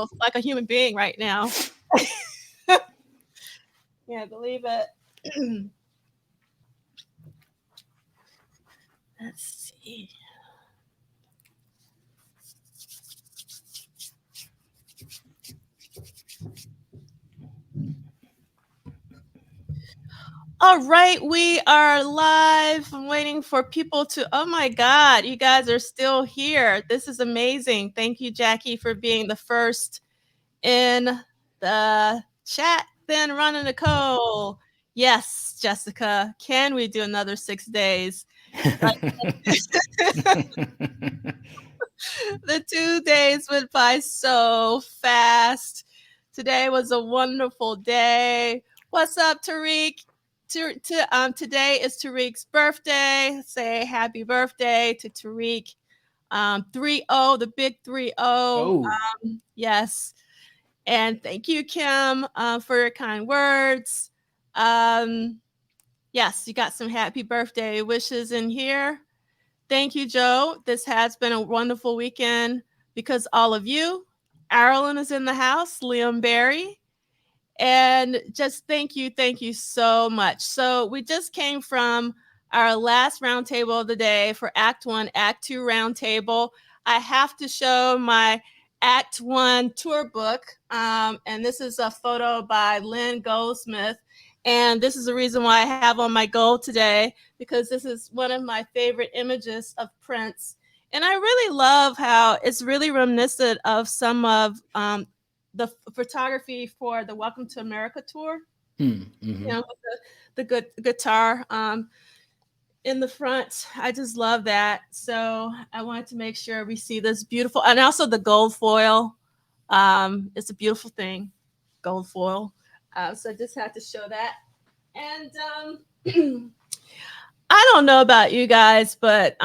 feel like a human being right now. Can't believe it. Let's see. All right, we are live. I'm waiting for people to, oh my God, you guys are still here. This is amazing. Thank you, Jackie, for being the first in the chat. Then Rhonda Nicole. Yes, Jessica, can we do another 6 days? The 2 days went by so fast. Today was a wonderful day. What's up, Tariq? Today is Tariq's birthday. Say happy birthday to Tariq. 3-0, the big 3-0. Oh. Yes. And thank you, Kim, for your kind words. Yes, you got some happy birthday wishes in here. Thank you, Joe. This has been a wonderful weekend because all of you. Arlen is in the house, Liam Berry. And just thank you so much. So we just came from our last roundtable of the day for Act 1, Act 2 roundtable. I have to show my Act 1 tour book. And this is a photo by Lynn Goldsmith. And this is the reason why I have on my gold today, because this is one of my favorite images of Prince. And I really love how it's really reminiscent of some of the photography for the Welcome to America tour. Mm-hmm. You know, with the good guitar in the front. I just love that. So I wanted to make sure we see this beautiful, and also the gold foil. It's a beautiful thing, gold foil. So I just had to show that. And I don't know about you guys, but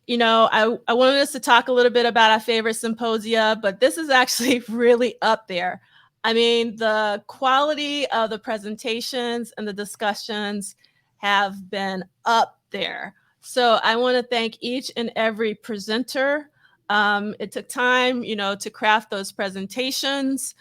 you know, I wanted us to talk a little bit about our favorite symposia, but this is actually really up there. I mean, the quality of the presentations and the discussions have been up there. So I want to thank each and every presenter. It took time, you know, to craft those presentations.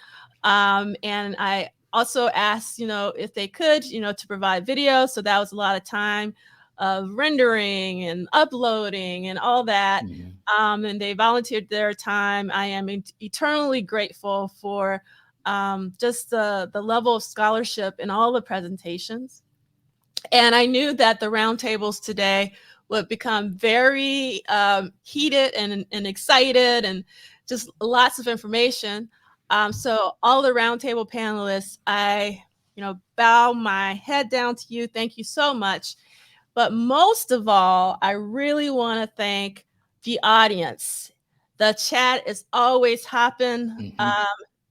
And I also asked, you know, if they could, you know, to provide video. So that was a lot of time of rendering and uploading and all that. Mm-hmm. And they volunteered their time. I am eternally grateful for just the level of scholarship in all the presentations. And I knew that the roundtables today would become very heated and excited and just lots of information. So all the roundtable panelists, I, you know, bow my head down to you. Thank you so much. But most of all, I really want to thank the audience. The chat is always hopping. Mm-hmm.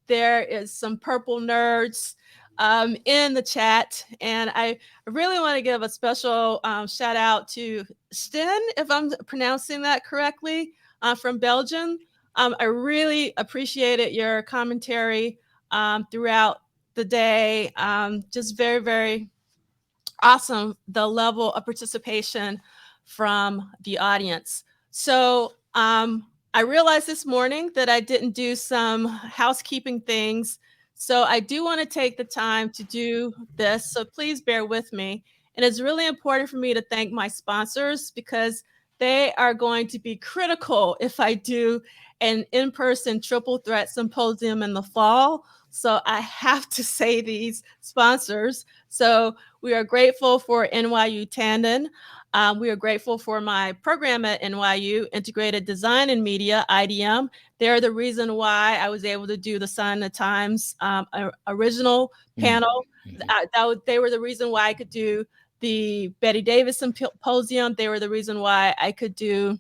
There is some purple nerds in the chat. And I really want to give a special shout out to Sten, if I'm pronouncing that correctly, from Belgium. I really appreciated your commentary throughout the day. Just very, very awesome, the level of participation from the audience. So I realized this morning that I didn't do some housekeeping things. So I do want to take the time to do this. So please bear with me. And it's really important for me to thank my sponsors because they are going to be critical if I do an in-person triple threat symposium in the fall. So I have to say these sponsors. So we are grateful for NYU Tandon. We are grateful for my program at NYU, Integrated Design and Media, IDM. They're the reason why I was able to do the Sign of the Times original panel. Mm-hmm. They were the reason why I could do the Betty Davis Symposium. They were the reason why I could do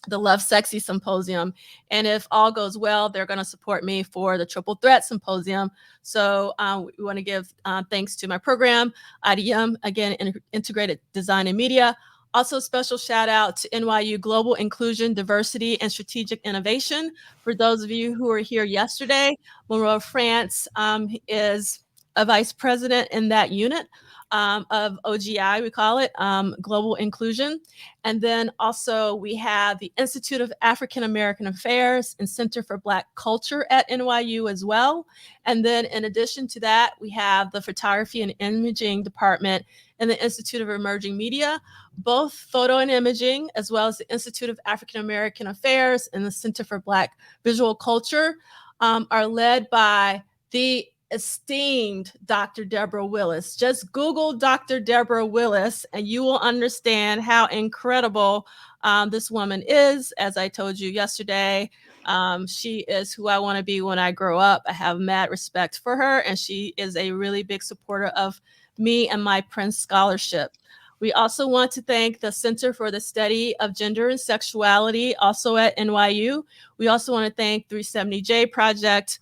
the Love Sexy Symposium. And if all goes well, they're going to support me for the Triple Threat Symposium. So we want to give thanks to my program, IDM, again, Integrated Design and Media. Also, special shout out to NYU Global Inclusion, Diversity, and Strategic Innovation. For those of you who were here yesterday, Monroe, France is a vice president in that unit of OGI, we call it Global Inclusion. And then also we have the Institute of African American Affairs and Center for Black Culture at NYU as well. And then in addition to that, we have the Photography and Imaging Department and the Institute of Emerging Media, both photo and imaging, as well as the Institute of African American Affairs and the Center for Black Visual Culture, are led by the esteemed Dr. Deborah Willis. Just Google Dr. Deborah Willis and you will understand how incredible this woman is. As I told you yesterday, she is who I want to be when I grow up. I have mad respect for her, and she is a really big supporter of me and my Prince Scholarship. We also want to thank the Center for the Study of Gender and Sexuality, also at NYU. We also want to thank 370J Project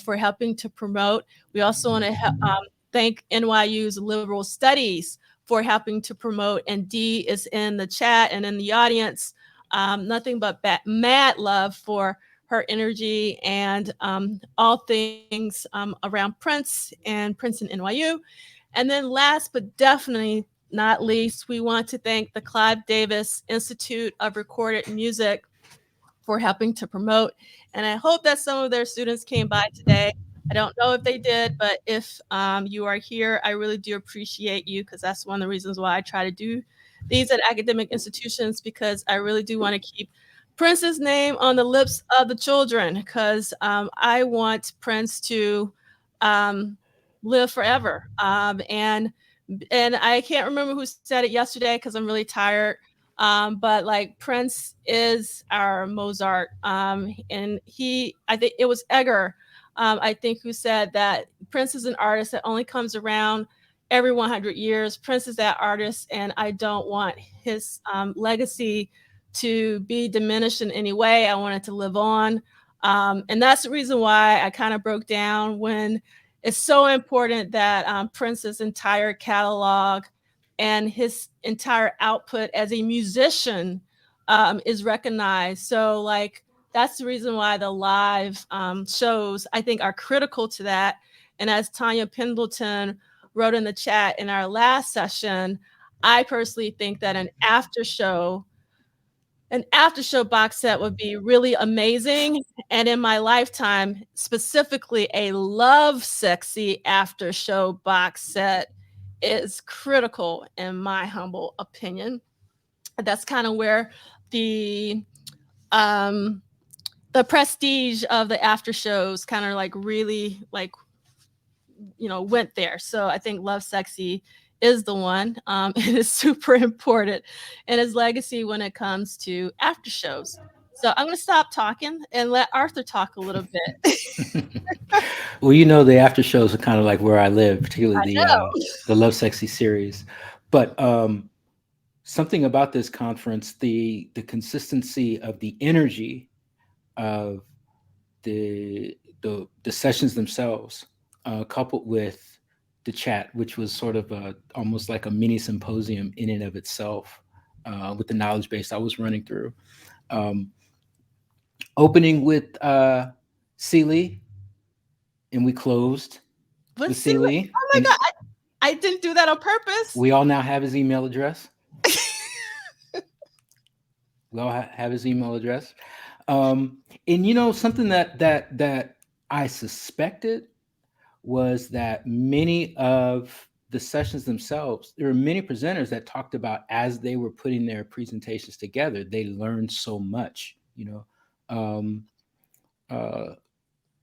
for helping to promote. We also want to thank NYU's Liberal Studies for helping to promote. And Dee is in the chat and in the audience. Nothing but mad love for her energy and all things around Prince and NYU. And then last but definitely not least, we want to thank the Clive Davis Institute of Recorded Music for helping to promote. And I hope that some of their students came by today. I don't know if they did, but if you are here, I really do appreciate you, because that's one of the reasons why I try to do these at academic institutions, because I really do want to keep Prince's name on the lips of the children, because I want Prince to live forever. And I can't remember who said it yesterday because I'm really tired. But like Prince is our Mozart. And I think it was Edgar, I think, who said that Prince is an artist that only comes around every 100 years. Prince is that artist, and I don't want his legacy to be diminished in any way. I want it to live on. And that's the reason why I kind of broke down when it's so important that Prince's entire catalog and his entire output as a musician is recognized. So like, that's the reason why the live shows, I think, are critical to that. And as Tanya Pendleton wrote in the chat in our last session, I personally think that an after show box set would be really amazing. And in my lifetime, specifically a Love Sexy after show box set is critical, in my humble opinion. That's kind of where the prestige of the after shows kind of like really like, went there. So I think Love Sexy is the one. It is super important in his legacy when it comes to after shows. So I'm going to stop talking and let Arthur talk a little bit. Well, the after shows are kind of like where I live, particularly the Love Sexy series. But something about this conference, the consistency of the energy of the sessions themselves, coupled with the chat, which was sort of almost like a mini symposium in and of itself, with the knowledge base I was running through. Opening with Celie, and we closed with Celie. Oh my God, I didn't do that on purpose. We all now have his email address. We all have his email address. And something that I suspected was that many of the sessions themselves, there were many presenters that talked about as they were putting their presentations together, they learned so much.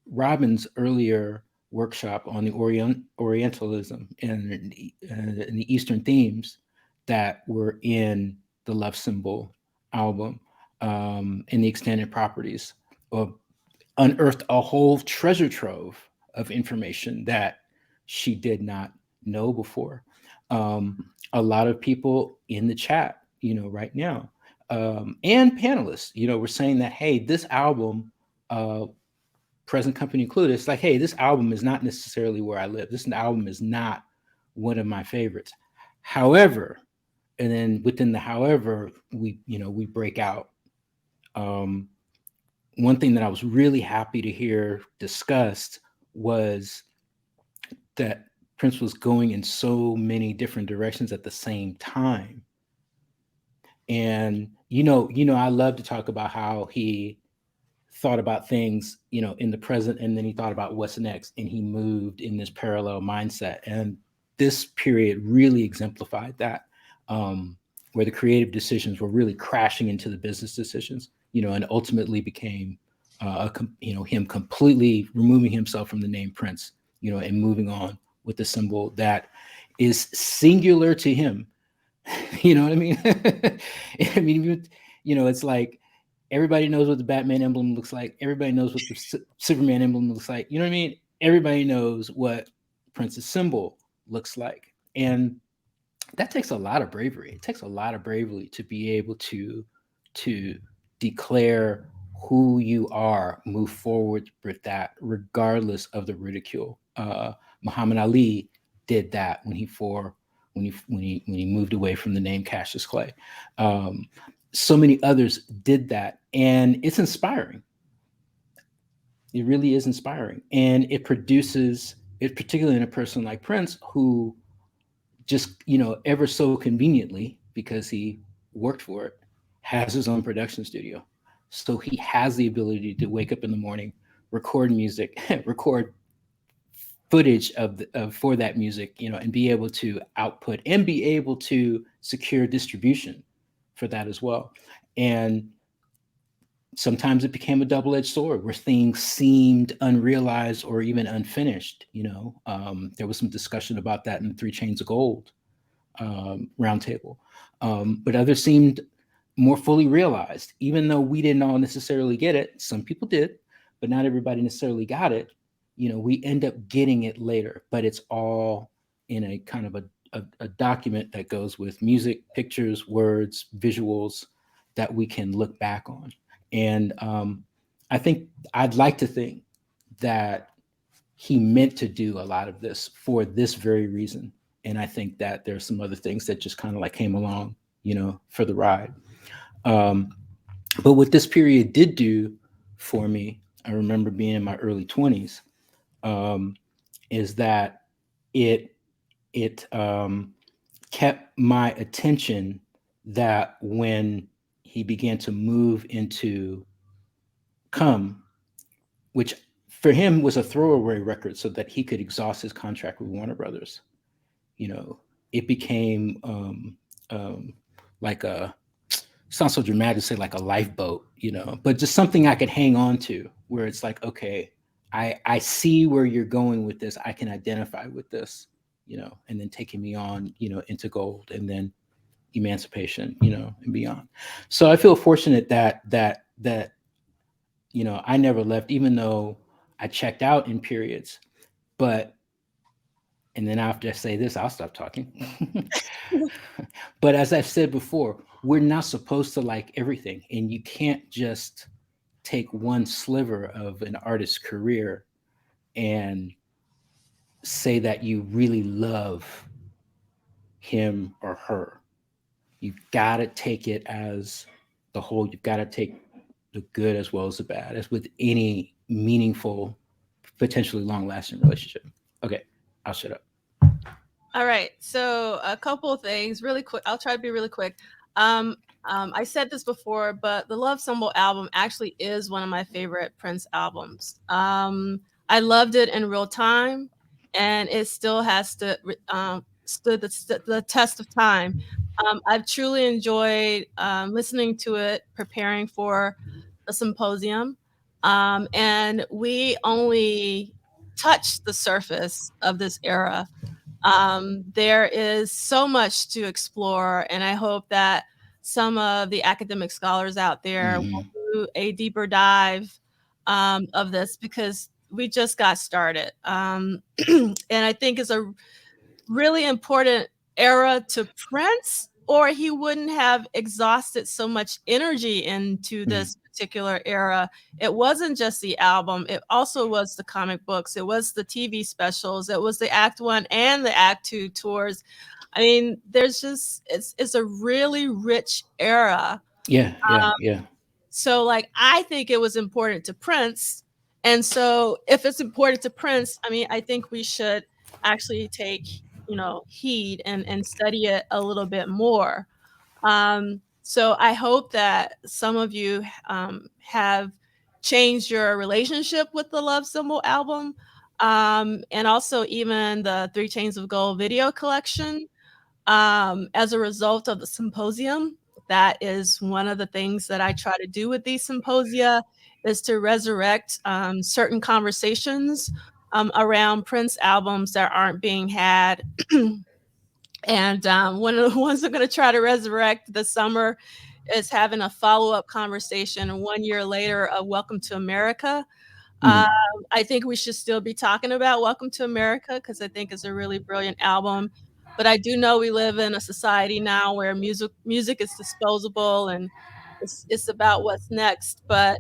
Robin's earlier workshop on the Orientalism and the Eastern themes that were in the Love Symbol album and the extended properties unearthed a whole treasure trove of information that she did not know before. A lot of people in the chat, right now, and panelists, were saying that, hey, this album, present company included, it's like, hey, this album is not necessarily where I live. This album is not one of my favorites. However, and then within the however, we break out. One thing that I was really happy to hear discussed was that Prince was going in so many different directions at the same time. And I love to talk about how he thought about things, in the present, and then he thought about what's next, and he moved in this parallel mindset. And this period really exemplified that, where the creative decisions were really crashing into the business decisions, and ultimately became, him completely removing himself from the name Prince, and moving on with the symbol that is singular to him. You know what I mean? I mean, it's like everybody knows what the Batman emblem looks like. Everybody knows what the Superman emblem looks like. You know what I mean? Everybody knows what Prince's symbol looks like. And that takes a lot of bravery. It takes a lot of bravery to be able to declare who you are, move forward with that, regardless of the ridicule. Muhammad Ali did that when he moved away from the name Cassius Clay. So many others did that, and it's inspiring. It really is inspiring, and it produces it, particularly in a person like Prince, who just ever so conveniently, because he worked for it, has his own production studio. So he has the ability to wake up in the morning, record music, record footage for that music, and be able to output and be able to secure distribution for that as well. And sometimes it became a double-edged sword where things seemed unrealized or even unfinished. There was some discussion about that in the Three Chains of Gold roundtable, but others seemed more fully realized, even though we didn't all necessarily get it. Some people did, but not everybody necessarily got it. We end up getting it later, but it's all in a kind of a document that goes with music, pictures, words, visuals that we can look back on. And I think I'd like to think that he meant to do a lot of this for this very reason. And I think that there's some other things that just kind of like came along, for the ride. But what this period did do for me, I remember being in my early 20s, is that it kept my attention, that when he began to move into Come, which for him was a throwaway record so that he could exhaust his contract with Warner Brothers, it became like sounds so dramatic to say like a lifeboat, but just something I could hang on to, where it's like, okay, I see where you're going with this. I can identify with this, and then taking me on, into Gold, and then Emancipation, and beyond. So I feel fortunate that I never left, even though I checked out in periods. But, and then after I say this, I'll stop talking. But as I've said before, we're not supposed to like everything, and you can't just take one sliver of an artist's career and say that you really love him or her. You've got to take it as the whole. You've got to take the good as well as the bad, as with any meaningful, potentially long-lasting relationship. Okay, I'll shut up. All right. So a couple of things really quick. I'll try to be really quick. Um, I said this before, but the Love Symbol album actually is one of my favorite Prince albums. I loved it in real time, and it still has stood the test of time. I've truly enjoyed listening to it, preparing for the symposium, and we only touched the surface of this era. There is so much to explore, and I hope that some of the academic scholars out there will Mm-hmm. do a deeper dive of this, because we just got started. And I think it's a really important era to Prince, or he wouldn't have exhausted so much energy into Mm-hmm. this particular era. It wasn't just the album, it also was the comic books, it was the TV specials, it was the Act 1 and the Act 2 tours. I mean, there's just it's a really rich era. Yeah, yeah, Um, yeah. so like I think it was important to Prince. And so if it's important to Prince, I mean, I think we should actually take, heed and study it a little bit more. So I hope that some of you have changed your relationship with the Love Symbol album, and also even the Three Chains of Gold video collection, as a result of the symposium. That is one of the things that I try to do with these symposia, is to resurrect certain conversations around Prince albums that aren't being had. And one of the ones I'm going to try to resurrect this summer is having a follow-up conversation 1 year later of Welcome to America. Um, Mm, I think we should still be talking about Welcome to America because I think it's a really brilliant album. But I do know we live in a society now where music is disposable, and it's about what's next. But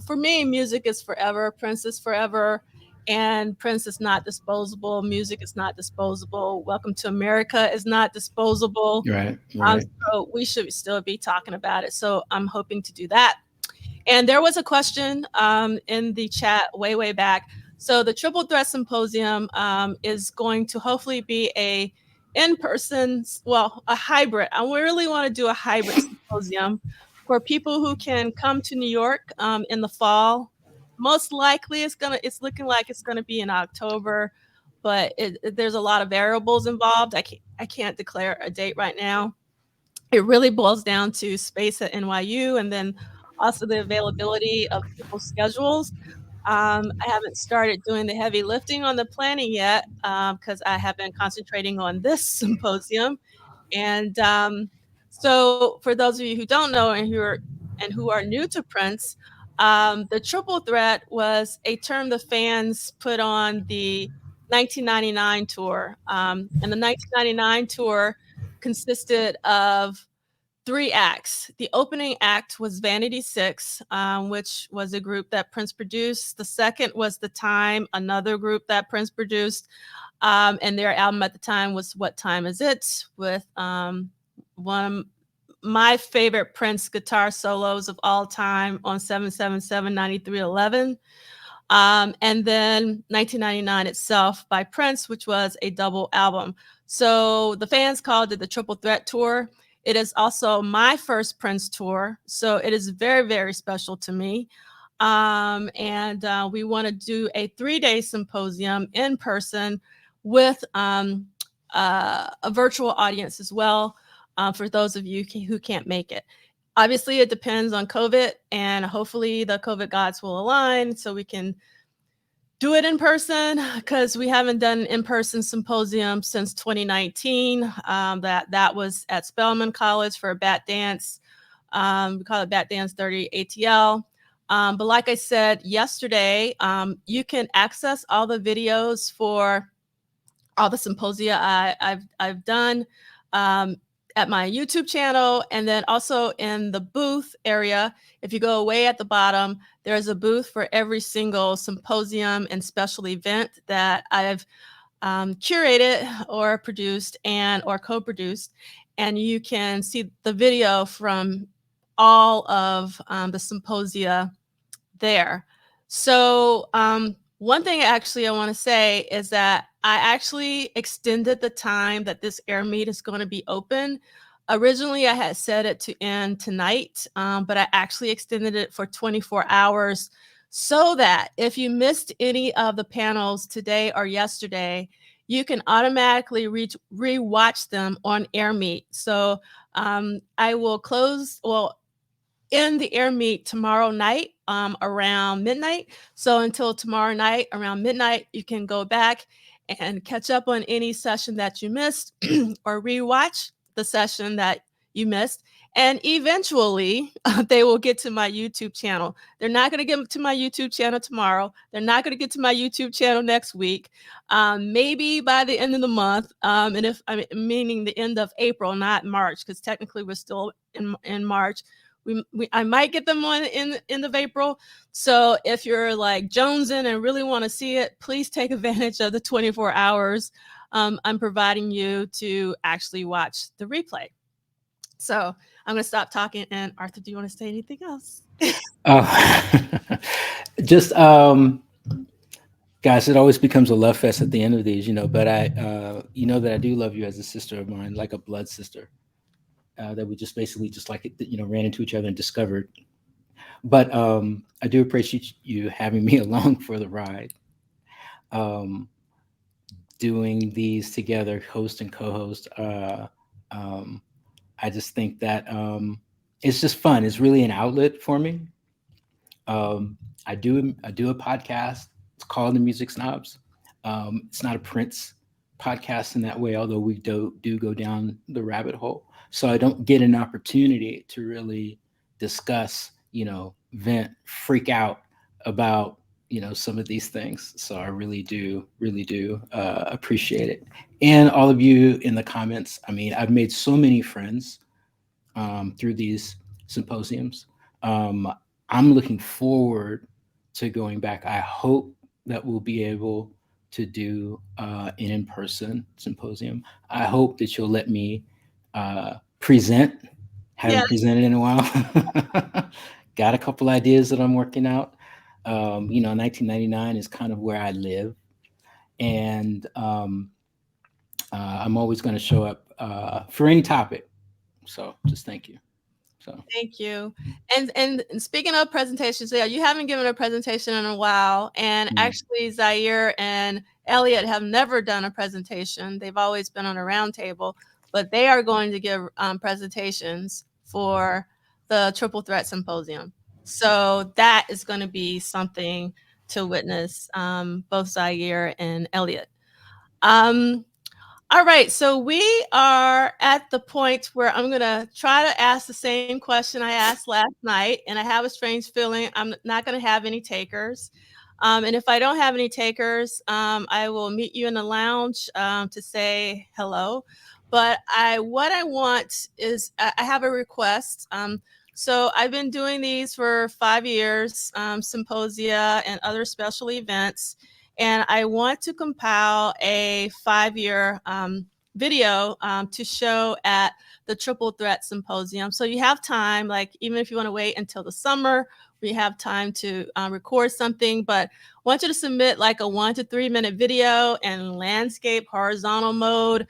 for me, music is forever. Prince is forever, and Prince is not disposable. Music is not disposable. Welcome to America is not disposable. right, Um, right. so we should still be talking about it. So I'm hoping to do that. And there was a question in the chat way back. So the Triple Threat Symposium is going to hopefully be a in-person, well, a hybrid. I really want to do a hybrid symposium for people who can come to New York in the fall. Most likely, it's looking like it's gonna be in October, but there's a lot of variables involved. I can't declare a date right now. It really boils down to space at NYU and then also the availability of people's schedules. I haven't started doing the heavy lifting on the planning yet because I have been concentrating on this symposium. And so, for those of you who don't know and who are new to Prince, the triple threat was a term the fans put on the 1999 tour, and the 1999 tour consisted of 3 acts. The opening act was Vanity Six, which was a group that Prince produced. The second was The Time, another group that Prince produced. And their album at the time was What Time Is It? With one of my favorite Prince guitar solos of all time on 777 9311. And then 1999 itself by Prince, which was a double album. So the fans called it the Triple Threat Tour. It is also my first Prince tour, so it is very, very special to me. And we want to do a 3-day symposium in person with a virtual audience as well, for those of you who can't make it. Obviously, it depends on COVID, and hopefully the COVID gods will align so we can do it in person, because we haven't done an in-person symposium since 2019. That was at Spelman College for a Bat Dance. We call it Bat Dance 30 ATL. But like I said yesterday, you can access all the videos for all the symposia I've done at my YouTube channel, and then also in the booth area. If you go way at the bottom, there's a booth for every single symposium and special event that I've curated or produced and or co-produced, and you can see the video from all of the symposia there. So, one thing actually I want to say is that I actually extended the time that this air meet is going to be open. Originally, I had set it to end tonight, but I actually extended it for 24 hours so that if you missed any of the panels today or yesterday, you can automatically re-watch them on air meet. So I will end the air meet tomorrow night around midnight. So until tomorrow night around midnight, you can go back and catch up on any session that you missed or rewatch the session that you missed. And eventually, they will get to my YouTube channel. They're not going to get to my YouTube channel tomorrow. They're not going to get to my YouTube channel next week. Maybe by the end of the month, and if I mean, meaning the end of April, not March, because technically we're still in March. I might get them on in the end of April. So if you're like jonesing and really want to see it, please take advantage of the 24 hours I'm providing you to actually watch the replay. So I'm going to stop talking. And Arthur, do you want to say anything else? Uh, just Guys, it always becomes a love fest at the end of these, but you know that I do love you as a sister of mine, like a blood sister, that we just basically just like, ran into each other and discovered. But I do appreciate you having me along for the ride. Um, Doing these together, host and co-host. Um, I just think that it's just fun. It's really an outlet for me. I do a podcast. It's called The Music Snobs. It's not a Prince podcast in that way, although we do go down the rabbit hole. So I don't get an opportunity to really discuss, vent, freak out about some of these things. So I really do appreciate it. And all of you in the comments. I mean, I've made so many friends through these symposiums. Um, I'm looking forward to going back. I hope that we'll be able to do an in-person symposium. I hope that you'll let me present. Yeah. Haven't presented in a while. Got a couple ideas that I'm working out. 1999 is kind of where I live, and I'm always going to show up for any topic. So just thank you. So Thank you. And speaking of presentations, yeah, you haven't given a presentation in a while. And mm, actually, Zaire and Elliot have never done a presentation. They've always been on a roundtable, but they are going to give presentations for the Triple Threat Symposium. So that is going to be something to witness, both Zaire and Elliot. Um, all right, so we are at the point where I'm gonna try to ask the same question I asked last night, and I have a strange feeling I'm not gonna have any takers. And if I don't have any takers, I will meet you in the lounge to say hello. But what I want is I have a request. So I've been doing these for 5 years, symposia and other special events, and I want to compile a 5-year video to show at the Triple Threat Symposium. So you have time, like even if you want to wait until the summer, we have time to record something. But I want you to submit like a 1 to 3 minute video in landscape horizontal mode,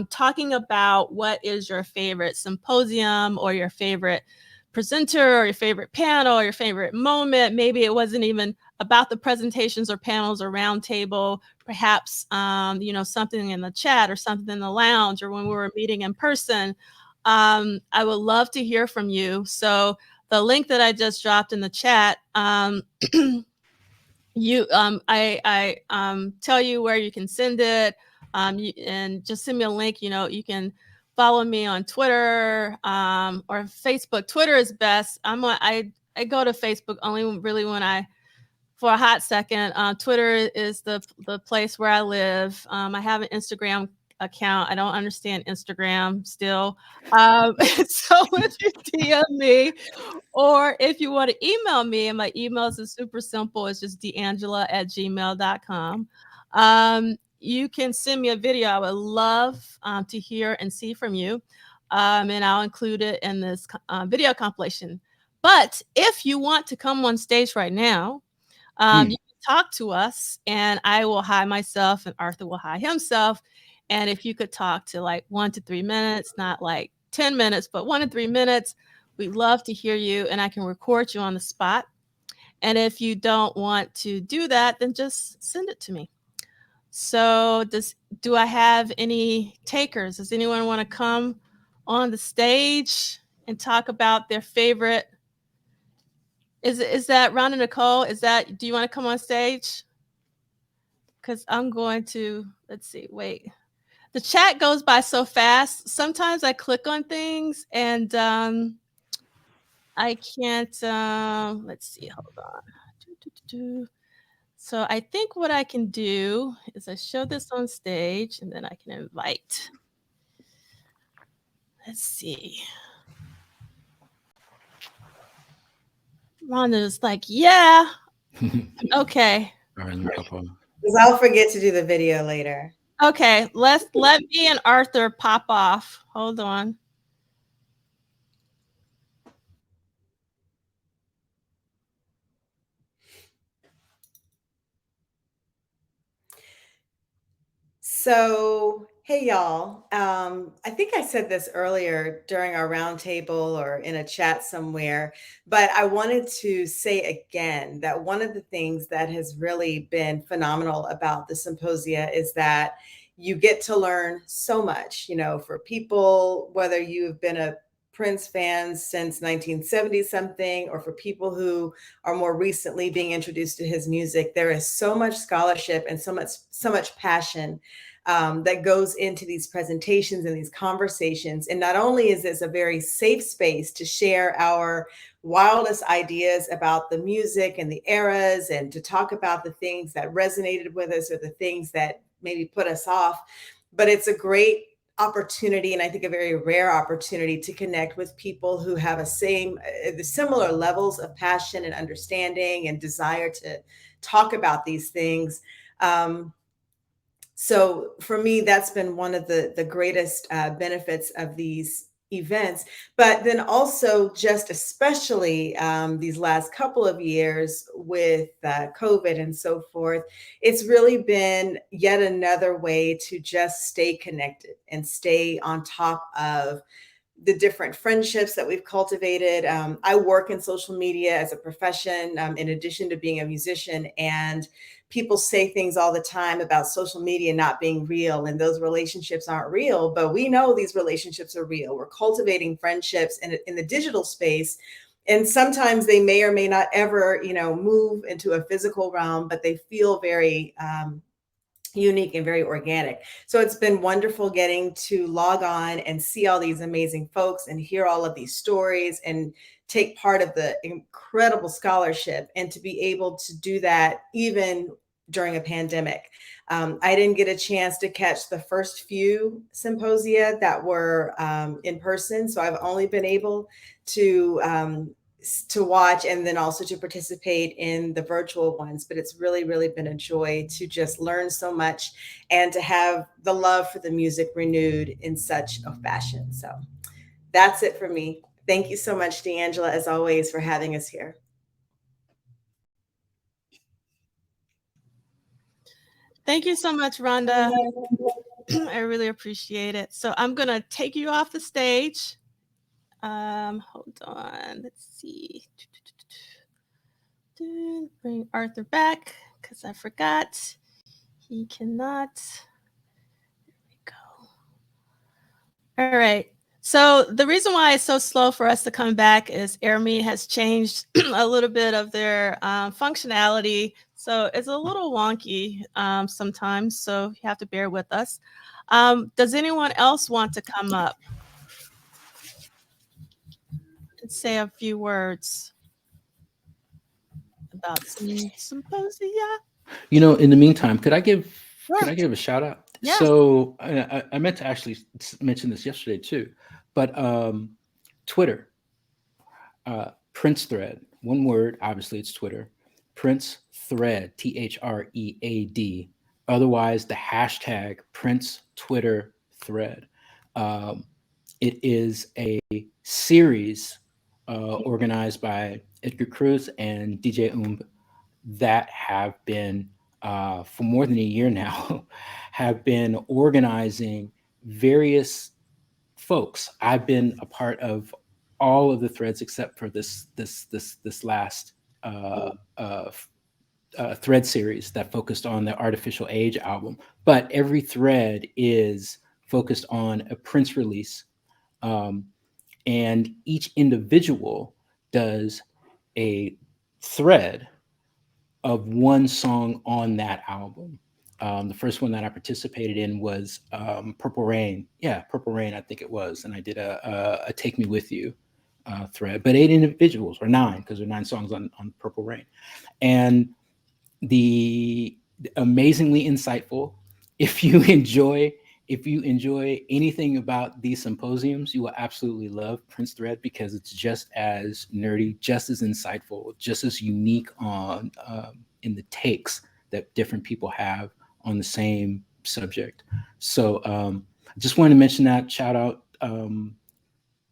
talking about what is your favorite symposium or your favorite presenter or your favorite panel or your favorite moment. Maybe it wasn't even about the presentations or panels or roundtable, perhaps something in the chat or something in the lounge or when we were meeting in person. I would love to hear from you. So the link that I just dropped in the chat, I tell you where you can send it, and just send me a link. You can follow me on Twitter or Facebook. Twitter is best. I go to Facebook only really when for a hot second. Twitter is the place where I live. I have an Instagram account. I don't understand Instagram still. So if you DM me, or if you want to email me, and my emails is super simple. It's just deangela@gmail.com. You can send me a video. I would love to hear and see from you. And I'll include it in this video compilation. But if you want to come on stage right now, you can talk to us, and I will hi myself, and Arthur will hi himself. And if you could talk to like 1 to 3 minutes, not like 10 minutes, but 1 to 3 minutes, we'd love to hear you, and I can record you on the spot. And if you don't want to do that, then just send it to me. So do I have any takers? Does anyone want to come on the stage and talk about their favorite? Is that Rhonda Nicole? Do you want to come on stage? Because I'm going to, let's see, wait. The chat goes by so fast. Sometimes I click on things and I can't, let's see, hold on. So I think what I can do is I show this on stage and then I can invite. Let's see. Rhonda's like, yeah. Okay. all right, let me pop on. Because I'll forget to do the video later. Okay, let me and Arthur pop off. Hold on. So, hey y'all. I think I said this earlier during our roundtable or in a chat somewhere, but I wanted to say again that one of the things that has really been phenomenal about the symposia is that you get to learn so much, for people, whether you've been a Prince fan since 1970 something, or for people who are more recently being introduced to his music, there is so much scholarship and so much passion that goes into these presentations and these conversations. And not only is this a very safe space to share our wildest ideas about the music and the eras and to talk about the things that resonated with us or the things that maybe put us off, but it's a great opportunity, and I think a very rare opportunity, to connect with people who have the similar levels of passion and understanding and desire to talk about these things. So for me, that's been one of the greatest benefits of these events. But then also, just especially these last couple of years with COVID and so forth, it's really been yet another way to just stay connected and stay on top of the different friendships that we've cultivated. I work in social media as a profession, in addition to being a musician, and people say things all the time about social media not being real and those relationships aren't real, but we know these relationships are real. We're cultivating friendships in the digital space. And sometimes they may or may not ever, move into a physical realm, but they feel very unique and very organic. So it's been wonderful getting to log on and see all these amazing folks and hear all of these stories and take part of the incredible scholarship, and to be able to do that even during a pandemic. I didn't get a chance to catch the first few symposia that were in person, so I've only been able to watch and then also to participate in the virtual ones. But it's really, really been a joy to just learn so much and to have the love for the music renewed in such a fashion. So that's it for me. Thank you so much, D'Angela, as always, for having us here. Thank you so much, Rhonda. I really appreciate it. So I'm going to take you off the stage. Hold on. Let's see. Bring Arthur back because I forgot. He cannot. There we go. All right. So the reason why it's so slow for us to come back is AirMe has changed a little bit of their functionality. So it's a little wonky sometimes. So you have to bear with us. Does anyone else want to come up and say a few words about some symposia? In the meantime, could I give a shout out? Yeah. So I meant to actually mention this yesterday too, but Twitter, Prince Thread, one word, obviously it's Twitter, Prince Thread, THREAD, otherwise the hashtag Prince Twitter Thread. It is a series organized by Edgar Cruz and DJ that have been for more than a year now have been organizing various folks. I've been a part of all of the threads except for this last thread series that focused on the Artificial Age album. But every thread is focused on a Prince release, and each individual does a thread of one song on that album. The first one that I participated in was Purple Rain. Yeah, Purple Rain, I think it was. And I did a Take Me With You thread, but 8 individuals, or 9, because there are 9 songs on Purple Rain. And the amazingly insightful. If you enjoy anything about these symposiums, you will absolutely love Prince Thread, because it's just as nerdy, just as insightful, just as unique on in the takes that different people have on the same subject. So I just wanted to mention that, shout out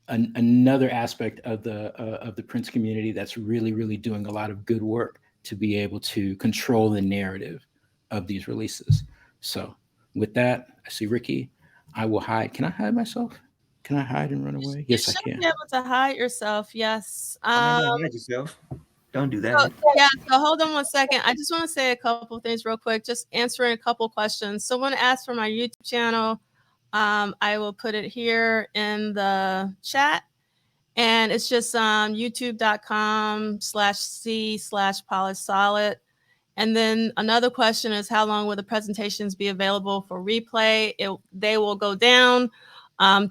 another aspect of the Prince community that's really, really doing a lot of good work to be able to control the narrative of these releases. So with that, I see Ricky. I will hide. Can I hide myself? Can I hide and run away? Yes, I should can. be able to hide yourself. Yes. Oh, man, don't hide yourself. Don't do So, that. yeah, so hold on one second. I just want to say a couple things real quick, just answering a couple questions. Someone asked for my YouTube channel. I will put it here in the chat. And it's just youtube.com/c/polissolid. And then another question is, how long will the presentations be available for replay? They will go down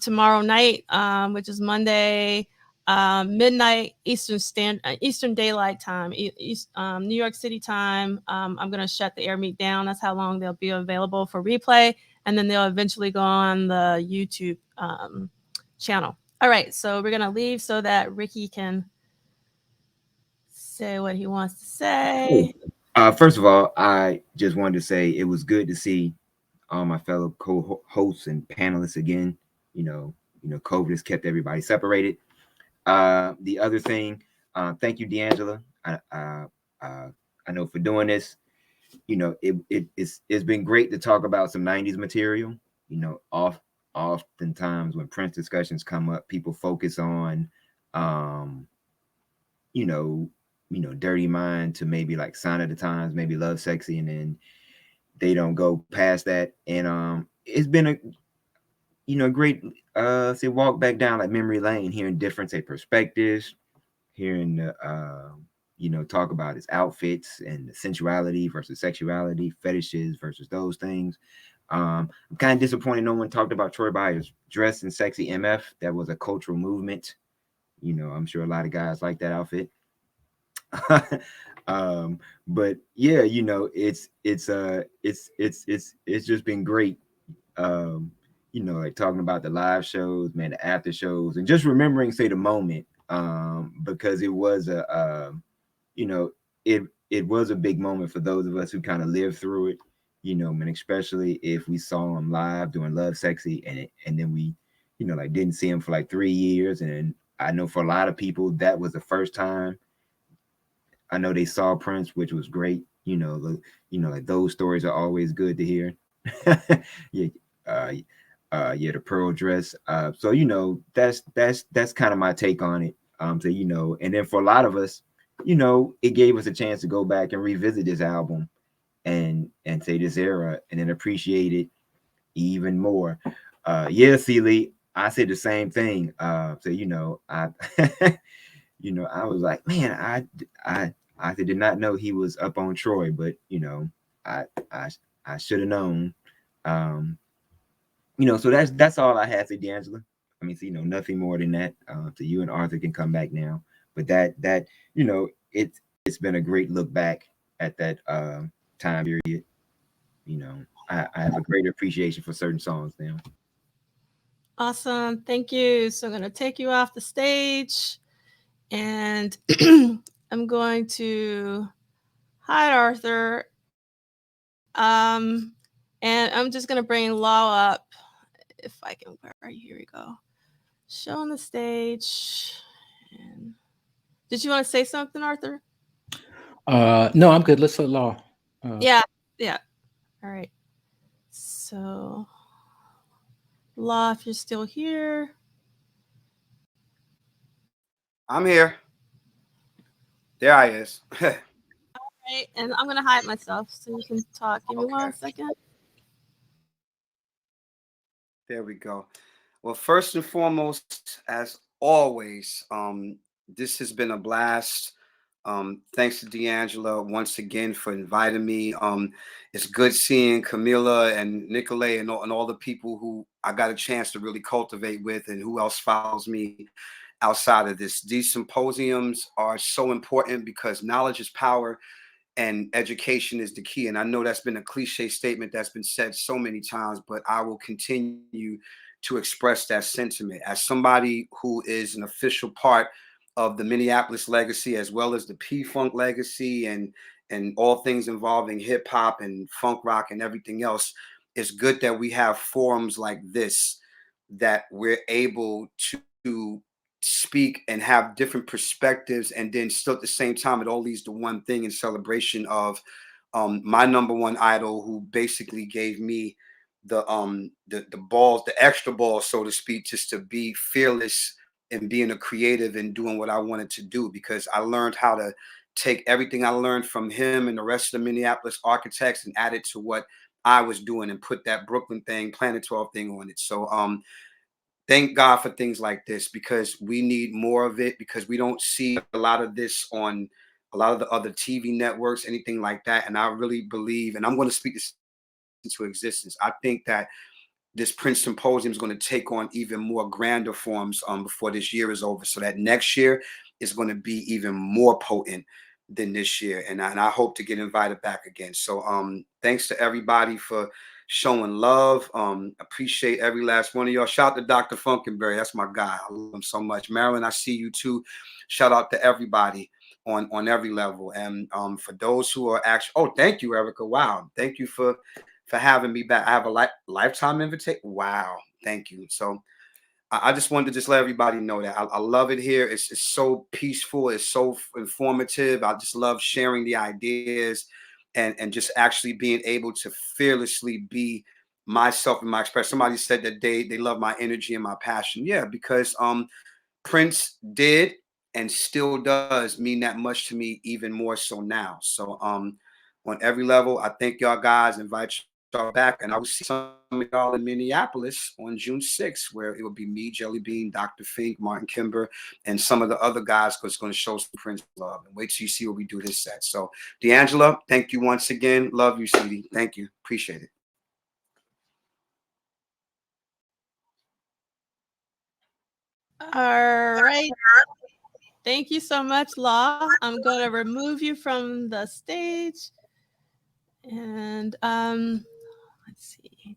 tomorrow night, which is Monday, midnight Eastern Daylight Time, New York City time. I'm going to shut the air meet down. That's how long they'll be available for replay. And then they'll eventually go on the YouTube channel. All right, so we're going to leave so that Ricky can say what he wants to say. First of all, I just wanted to say it was good to see all my fellow co-hosts and panelists again. COVID has kept everybody separated. The other thing, thank you, D'Angela. I know for doing this. It's been great to talk about some '90s material. Oftentimes when Prince discussions come up, people focus on, Dirty Mind to maybe like Sign of the Times, maybe Love Sexy, and then they don't go past that. And it's been a great walk back down like memory lane, hearing different perspectives, hearing talk about his outfits and the sensuality versus sexuality, fetishes versus those things. I'm kind of disappointed no one talked about Troy Byers' Dress and Sexy MF. That was a cultural movement. I'm sure a lot of guys like that outfit. But yeah, it's just been great. Like talking about the live shows, man, the after shows, and just remembering, say, the moment, because it was it was a big moment for those of us who kind of lived through it, and especially if we saw him live doing Love Sexy, and then we, didn't see him for like 3 years, and I know for a lot of people that was the first time. I know they saw Prince, which was great. Like those stories are always good to hear. Yeah, the pearl dress. So that's kind of my take on it. And then for a lot of us, it gave us a chance to go back and revisit this album and say this era and then appreciate it even more. Yeah, Celie, I said the same thing. I I was like, man, I did not know he was up on Troy, but I should have known. So that's all I had to say, D'Angela. I mean, so, nothing more than that. So you and Arthur can come back now. But that it's been a great look back at that time period. I have a great appreciation for certain songs now. Awesome. Thank you. So I'm going to take you off the stage and I'm going to hide Arthur. And I'm just going to bring Law up if I can. Where are you? Here we go. Show on the stage. And did you want to say something, Arthur? No, I'm good. Let's let Law. Yeah. All right. So, Law, if you're still here. I'm here. There I is. All right, and I'm gonna hide myself so you can talk. Give me 1 second. There we go. Well, first and foremost, as always, this has been a blast. Thanks to D'Angela once again for inviting me. It's good seeing Camila and Nicolay and all the people who I got a chance to really cultivate with, and who else follows me outside of this. These symposiums are so important because knowledge is power and education is the key. And I know that's been a cliche statement that's been said so many times, but I will continue to express that sentiment as somebody who is an official part of the Minneapolis legacy, as well as the P-Funk legacy and all things involving hip hop and funk rock and everything else. It's good that we have forums like this, that we're able to speak and have different perspectives, and then still at the same time it all leads to one thing in celebration of my number one idol, who basically gave me the balls, the extra balls, so to speak, just to be fearless and being a creative and doing what I wanted to do, because I learned how to take everything I learned from him and the rest of the Minneapolis architects and add it to what I was doing and put that Brooklyn thing, Planet 12 thing on it. So thank God for things like this, because we need more of it, because we don't see a lot of this on a lot of the other TV networks, anything like that. And I really believe, and I'm going to speak this into existence, I think that this Prince Symposium is going to take on even more grander forms before this year is over, so that next year is going to be even more potent than this year. And I hope to get invited back again. So thanks to everybody for showing love. Appreciate every last one of y'all. Shout out to Dr. Funkenberry. That's my guy. I love him so much. Marilyn, I see you too. Shout out to everybody on every level. And for those who are actually, oh, thank you, Erica. Wow. Thank you for having me back. I have a lifetime invitation. Wow. Thank you. So I just wanted to just let everybody know that I love it here. It's so peaceful. It's so informative. I just love sharing the ideas and just actually being able to fearlessly be myself and my expression. Somebody said that they love my energy and my passion. Yeah, because Prince did and still does mean that much to me, even more so now. So on every level, I thank y'all guys. Invite y'all back, and I will see some of y'all in Minneapolis on June 6th, where it will be me, Jelly Bean, Dr. Fink, Martin Kimber, and some of the other guys, because it's going to show some Prince love. And wait till you see what we do this set. So, D'Angela, thank you once again. Love you, sweetie. Thank you. Appreciate it. All right. Thank you so much, Law. I'm going to remove you from the stage. And let's see.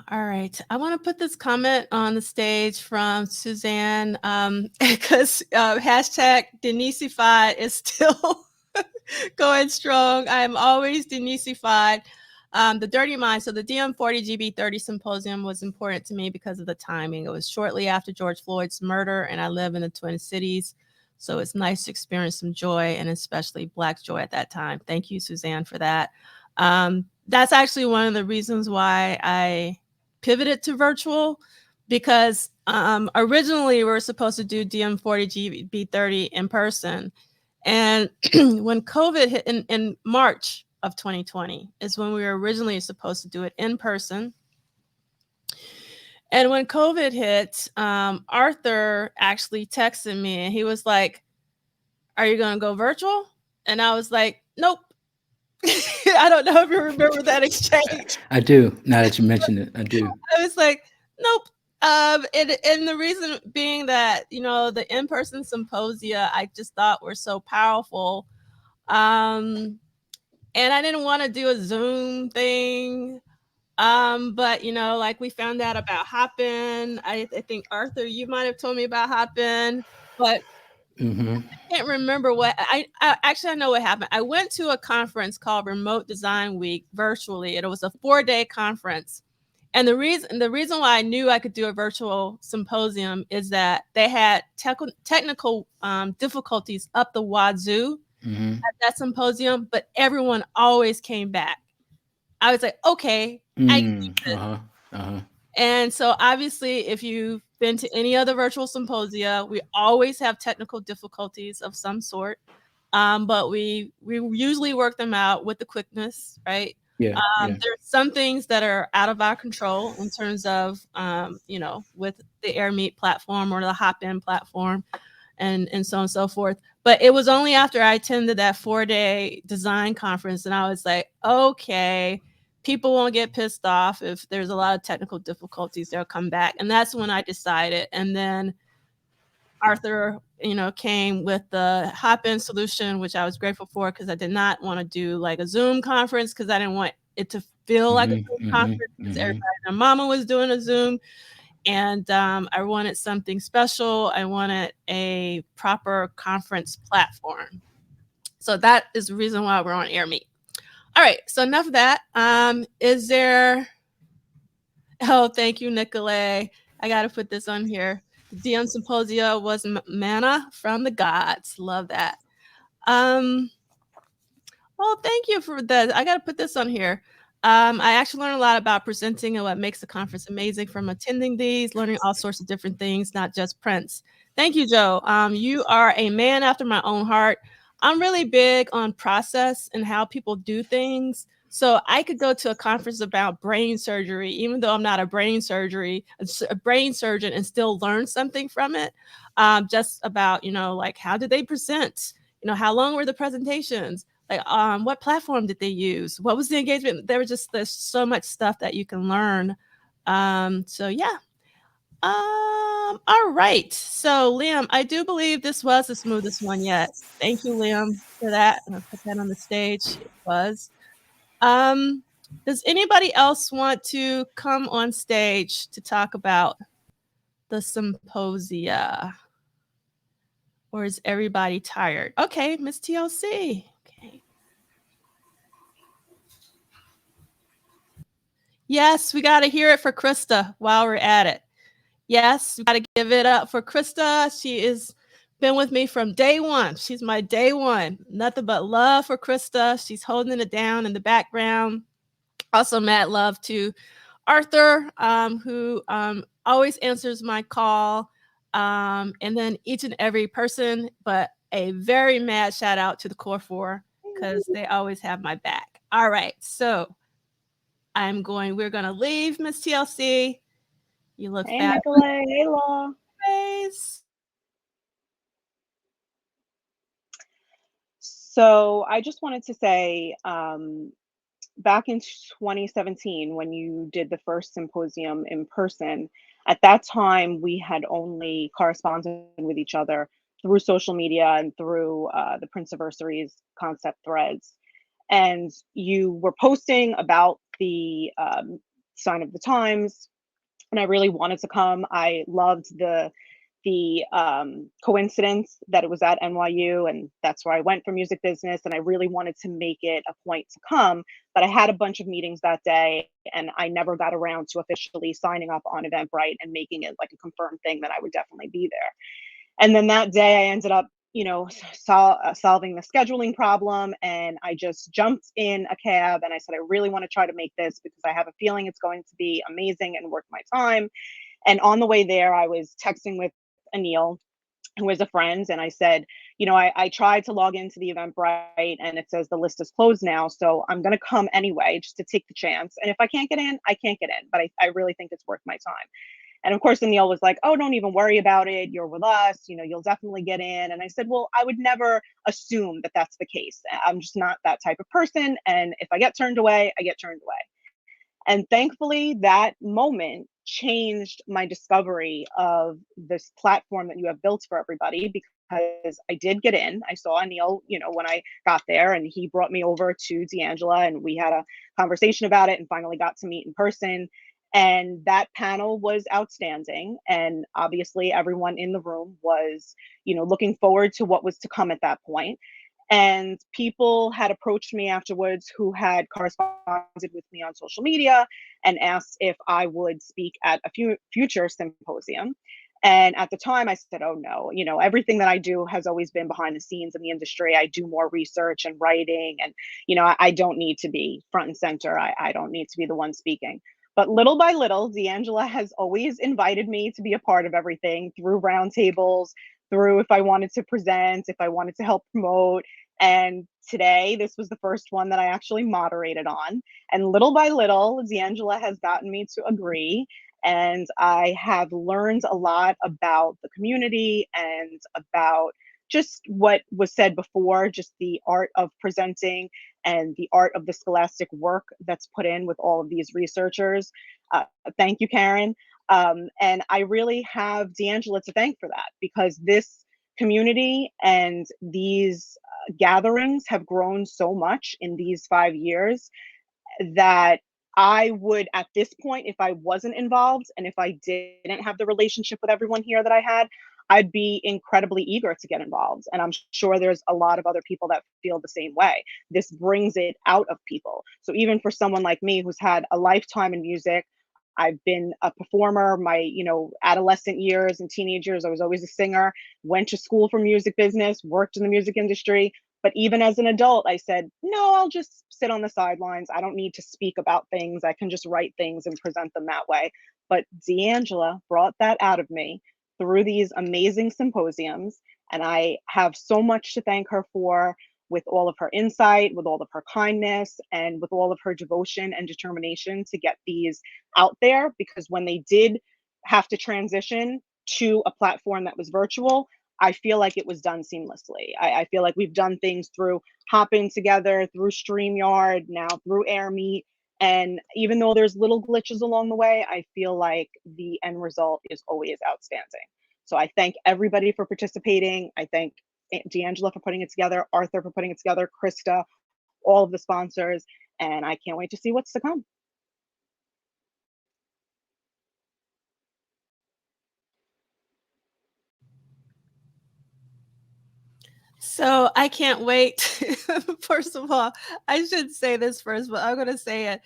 All right. I want to put this comment on the stage from Suzanne, because hashtag Denisified is still going strong. I am always Denisified. The Dirty Mind. So the DM40GB30 Symposium was important to me because of the timing. It was shortly after George Floyd's murder, and I live in the Twin Cities. So it's nice to experience some joy, and especially Black joy at that time. Thank you, Suzanne, for that. That's actually one of the reasons why I pivoted to virtual, because originally we were supposed to do DM40GB30 in person. And when COVID hit in March of 2020 is when we were originally supposed to do it in person. And when COVID hit, Arthur actually texted me and he was like, "Are you going to go virtual?" And I was like, "Nope." I don't know if you remember that exchange. I do. Now that you mention it, I do. I was like, "Nope." And the reason being that, you know, the in-person symposia I just thought were so powerful. And I didn't want to do a Zoom thing. But you know, like we found out about Hopin. I think Arthur, you might have told me about Hopin, but I can't remember what I actually I know what happened. I went to a conference called Remote Design Week virtually. It was a 4-day conference. And the reason why I knew I could do a virtual symposium is that they had technical difficulties up the wazoo at that symposium, but everyone always came back. I was like, okay, I can do this. And so obviously, if you've been to any other virtual symposia, we always have technical difficulties of some sort. But we usually work them out with the quickness, right? Yeah. There's some things that are out of our control in terms of, you know, with the AirMeet platform or the Hopin platform and so on and so forth. But it was only after I attended that 4-day design conference and I was like, okay, people won't get pissed off if there's a lot of technical difficulties, they'll come back. And that's when I decided. And then Arthur, you know, came with the Hopin solution, which I was grateful for because I did not want to do like a Zoom conference because I didn't want it to feel like a Zoom conference because everybody and their mama was doing a Zoom. And I wanted something special. I wanted a proper conference platform. So that is the reason why we're on AirMeet. All right, so enough of that. Is there... Oh, thank you, Nicolay. I got to put this on here. The DM Symposia was manna from the gods. Love that. Oh, thank you for that. I got to put this on here. I actually learned a lot about presenting and what makes the conference amazing from attending these, learning all sorts of different things, not just prints. Thank you, Joe. You are a man after my own heart. I'm really big on process and how people do things. So I could go to a conference about brain surgery, even though I'm not a brain surgeon, and still learn something from it. Just about, like how did they present? How long were the presentations? Like, what platform did they use? What was the engagement? There's so much stuff that you can learn. So yeah. All right. So Liam, I do believe this was the smoothest one yet. Thank you, Liam, for that. And I'll put that on the stage. It was. Um, does anybody else want to come on stage to talk about the symposia? Or is everybody tired? Okay, Miss TLC. Okay. Yes, we got to hear it for Krista while we're at it. Yes, we got to give it up for Krista. She has been with me from day one. She's my day one. Nothing but love for Krista. She's holding it down in the background. Also, mad love to Arthur, who always answers my call. And then each and every person, but a very mad shout out to the Core Four because they always have my back. All right, so we're going to leave Miss TLC. You look Hey, fabulous. Nicolay. Hey, Law. So I just wanted to say, back in 2017, when you did the first symposium in person, at that time, we had only corresponded with each other through social media and through the Princeversary's concept threads. And you were posting about the sign of the times, and I really wanted to come. I loved the coincidence that it was at NYU, and that's where I went for music business. And I really wanted to make it a point to come, but I had a bunch of meetings that day, and I never got around to officially signing up on Eventbrite and making it like a confirmed thing that I would definitely be there. And then that day, I ended up, solving the scheduling problem, and I just jumped in a cab and I said, I really want to try to make this because I have a feeling it's going to be amazing and worth my time. And on the way there, I was texting with Anil, who is a friend, and I said, I tried to log into the Eventbrite and it says the list is closed now, so I'm going to come anyway just to take the chance. And if I can't get in, I can't get in, but I really think it's worth my time. And of course, Anil was like, oh, don't even worry about it. You're with us. You'll definitely get in. And I said, well, I would never assume that that's the case. I'm just not that type of person. And if I get turned away, I get turned away. And thankfully, that moment changed my discovery of this platform that you have built for everybody, because I did get in. I saw Anil, when I got there, and he brought me over to D'Angela, and we had a conversation about it and finally got to meet in person. And that panel was outstanding. And obviously, everyone in the room was, looking forward to what was to come at that point. And people had approached me afterwards who had corresponded with me on social media and asked if I would speak at a future symposium. And at the time I said, oh no, everything that I do has always been behind the scenes in the industry. I do more research and writing, and, I don't need to be front and center. I don't need to be the one speaking. But little by little, D'Angela has always invited me to be a part of everything through roundtables, through if I wanted to present, if I wanted to help promote. And today, this was the first one that I actually moderated on. And little by little, D'Angela has gotten me to agree. And I have learned a lot about the community and about just what was said before, just the art of presenting and the art of the scholastic work that's put in with all of these researchers. Thank you, Karen. And I really have D'Angela to thank for that, because this community and these gatherings have grown so much in these 5 years that I would, at this point, if I wasn't involved and if I didn't have the relationship with everyone here that I had, I'd be incredibly eager to get involved. And I'm sure there's a lot of other people that feel the same way. This brings it out of people. So even for someone like me who's had a lifetime in music, I've been a performer my, adolescent years and teenage years. I was always a singer, went to school for music business, worked in the music industry, But even as an adult, I said, no, I'll just sit on the sidelines. I don't need to speak about things. I can just write things and present them that way. But D'Angela brought that out of me through these amazing symposiums. And I have so much to thank her for, with all of her insight, with all of her kindness, and with all of her devotion and determination to get these out there. Because when they did have to transition to a platform that was virtual, I feel like it was done seamlessly. I feel like we've done things through Hopin together, through StreamYard, now through AirMeet. And even though there's little glitches along the way, I feel like the end result is always outstanding. So I thank everybody for participating. I thank D'Angela for putting it together, Arthur for putting it together, Krista, all of the sponsors, and I can't wait to see what's to come. So I can't wait. First of all, I should say this first, but I'm going to say it.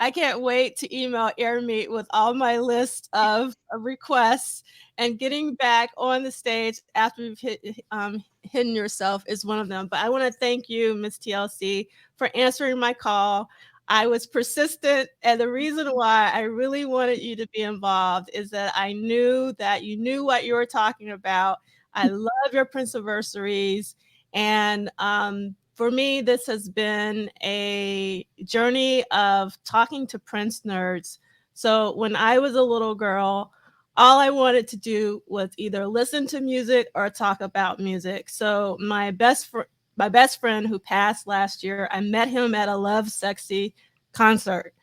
I can't wait to email AirMeet with all my list of requests, and getting back on the stage after you've hidden yourself is one of them. But I want to thank you, Miss TLC, for answering my call. I was persistent, and the reason why I really wanted you to be involved is that I knew that you knew what you were talking about. I love your Prince-iversaries, and for me, this has been a journey of talking to Prince nerds. So when I was a little girl, all I wanted to do was either listen to music or talk about music. So my best friend who passed last year, I met him at a Love Sexy concert.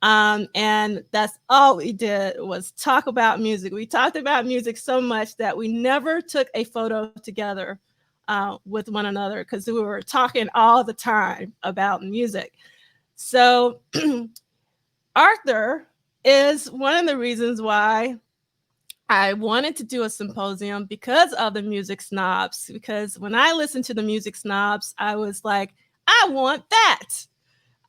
And that's all we did was talk about music. We talked about music so much that we never took a photo together with one another, because we were talking all the time about music. So Arthur is one of the reasons why I wanted to do a symposium, because of the music snobs. Because when I listened to the music snobs, I was like, I want that.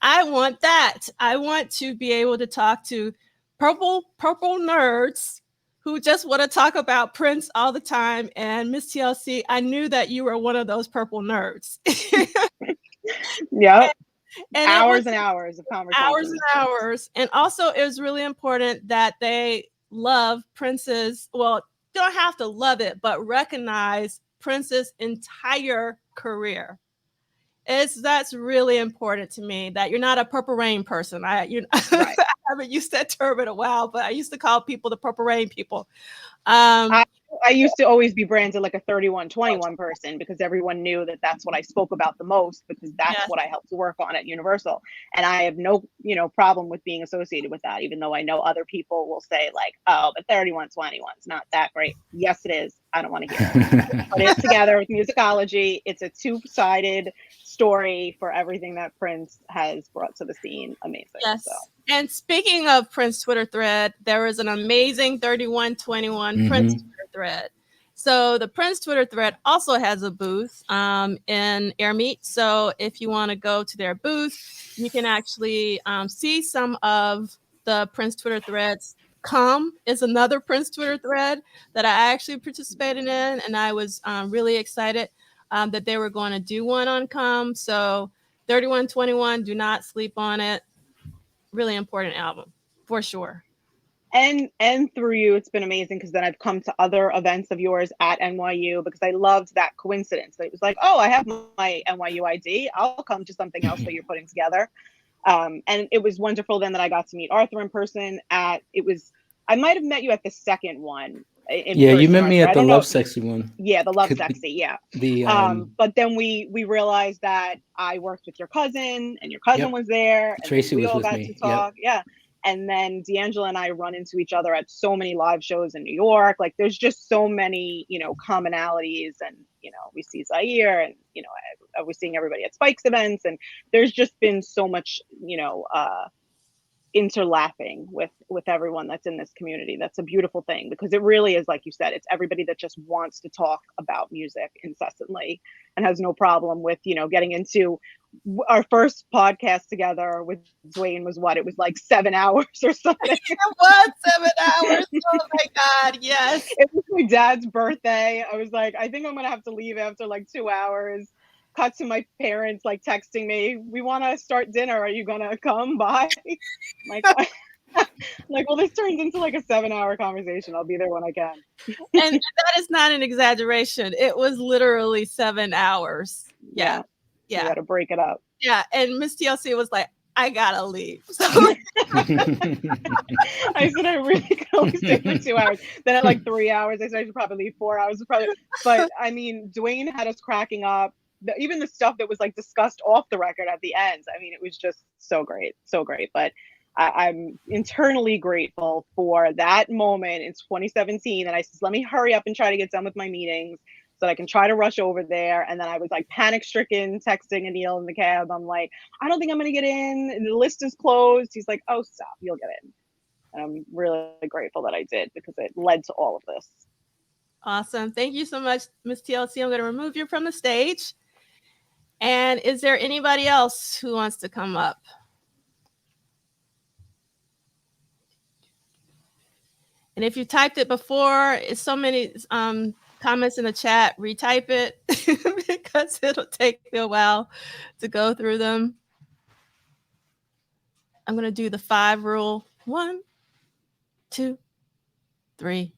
I want that. I want to be able to talk to purple nerds who just want to talk about Prince all the time. And Miss TLC, I knew that you were one of those purple nerds. Yeah. And hours and hours of conversation. Hours and hours. And also, it was really important that they love Prince's, well, don't have to love it, but recognize Prince's entire career. That's really important to me, that you're not a Purple Rain person. Right. I haven't used that term in a while, but I used to call people the Purple Rain people. I used to always be branded like a 3121 person, because everyone knew that that's what I spoke about the most, because that's what I helped to work on at Universal. And I have no, problem with being associated with that, even though I know other people will say like, oh, but 3121 is not that great. Yes, it is. I don't want to hear it. Put it together with musicology. It's a two-sided story for everything that Prince has brought to the scene. Amazing. Yes. So. And speaking of Prince Twitter thread, there is an amazing 3121 Prince Twitter thread. So the Prince Twitter thread also has a booth in AirMeet. So if you want to go to their booth, you can actually see some of the Prince Twitter threads. Come is another Prince Twitter thread that I actually participated in, and I was really excited that they were going to do one on Come. So 3121, do not sleep on it. Really important album for sure. And through you, it's been amazing, because then I've come to other events of yours at NYU, because I loved that coincidence. It was like, oh, I have my NYU ID. I'll come to something else that you're putting together. And it was wonderful then that I got to meet Arthur in person. I might have met you at the second one. You met me at the Love Sexy one. Yeah, the Love Sexy, yeah. But then we realized that I worked with your cousin, and your cousin was there. And Tracy was with me. We all got to talk. Yeah. And then D'Angela and I run into each other at so many live shows in New York. Like, there's just so many, commonalities. And, we see Zaire, and, we're seeing everybody at Spike's events. And there's just been so much, interlapping with everyone that's in this community. That's a beautiful thing, because it really is, like you said, it's everybody that just wants to talk about music incessantly and has no problem with, getting into. Our first podcast together with Dwayne was it was like 7 hours or something. It was 7 hours. Oh my God, yes. It was my dad's birthday. I was like, I think I'm gonna have to leave after like 2 hours. cut to my parents like texting me, "We want to start dinner. Are you gonna come by?" Like, like, well, this turns into like a 7-hour conversation. I'll be there when I can. And that is not an exaggeration. It was literally 7 hours. Yeah. You got to break it up. Yeah. And Miss TLC was like, I gotta leave. So I said I really could only stay for 2 hours. Then at like 3 hours, I said I should probably leave 4 hours. But I mean, Dwayne had us cracking up. Even the stuff that was like discussed off the record at the end. I mean, it was just so great, so great. But I'm internally grateful for that moment in 2017. And I said, let me hurry up and try to get done with my meetings so that I can try to rush over there. And then I was like panic stricken, texting Anil in the cab. I'm like, I don't think I'm going to get in. The list is closed. He's like, oh, stop, you'll get in. And I'm really grateful that I did, because it led to all of this. Awesome. Thank you so much, Miss TLC. I'm going to remove you from the stage. And is there anybody else who wants to come up? And if you typed it before, it's so many comments in the chat, retype it because it'll take me a while to go through them. I'm going to do the 5 rule. 1, 2, 3,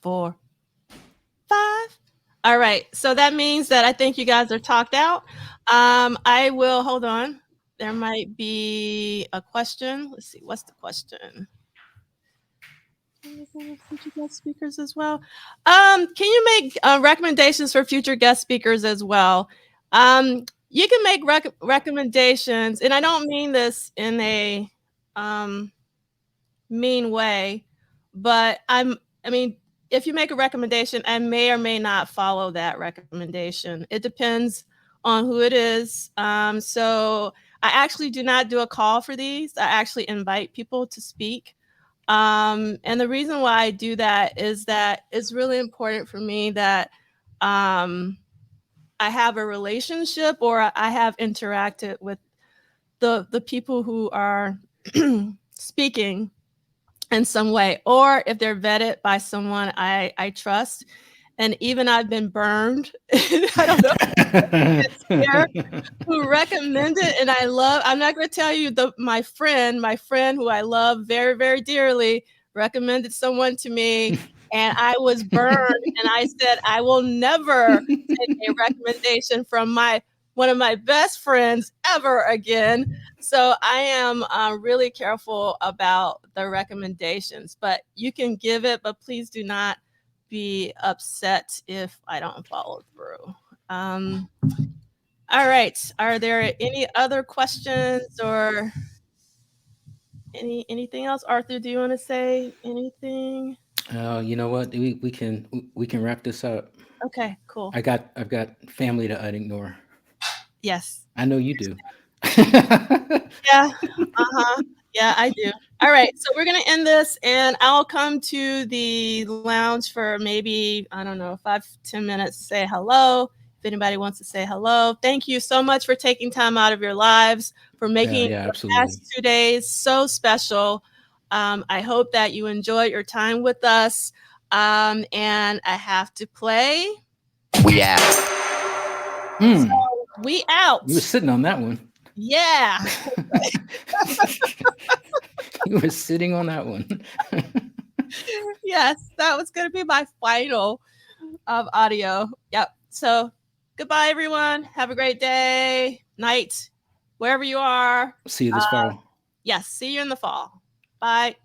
4, 5. All right. So that means that I think you guys are talked out. I will, hold on. There might be a question. Let's see. What's the question? Future guest speakers as well. Can you make recommendations for future guest speakers as well? You can make recommendations, and I don't mean this in a mean way, but I mean, if you make a recommendation, I may or may not follow that recommendation. It depends on who it is. So I actually do not do a call for these. I actually invite people to speak. And the reason why I do that is that it's really important for me that I have a relationship, or I have interacted with the people who are speaking in some way, or if they're vetted by someone I trust. And even I've been burned. I don't know here, who recommended, and I'm not going to tell you, my friend who I love very, very dearly recommended someone to me, and I was burned. And I said, I will never take a recommendation from one of my best friends ever again. So I am really careful about the recommendations, but you can give it, but please do not be upset if I don't follow through. All right. Are there any other questions or anything else? Arthur, do you want to say anything? You know what? We can wrap this up. Okay, cool. I've got family to unignore. Yes. I know you do. Yeah. Yeah, I do. All right. So we're going to end this, and I'll come to the lounge for maybe, I don't know, 5-10 minutes to say hello. If anybody wants to say hello. Thank you so much for taking time out of your lives, for making the past 2 days so special. I hope that you enjoyed your time with us. And I have to play. We out. So we out. You were sitting on that one. Yeah. You were sitting on that one. Yes, that was going to be my final of audio. Yep. So goodbye, everyone. Have a great day, night, wherever you are. See you this fall. Yes. See you in the fall. Bye.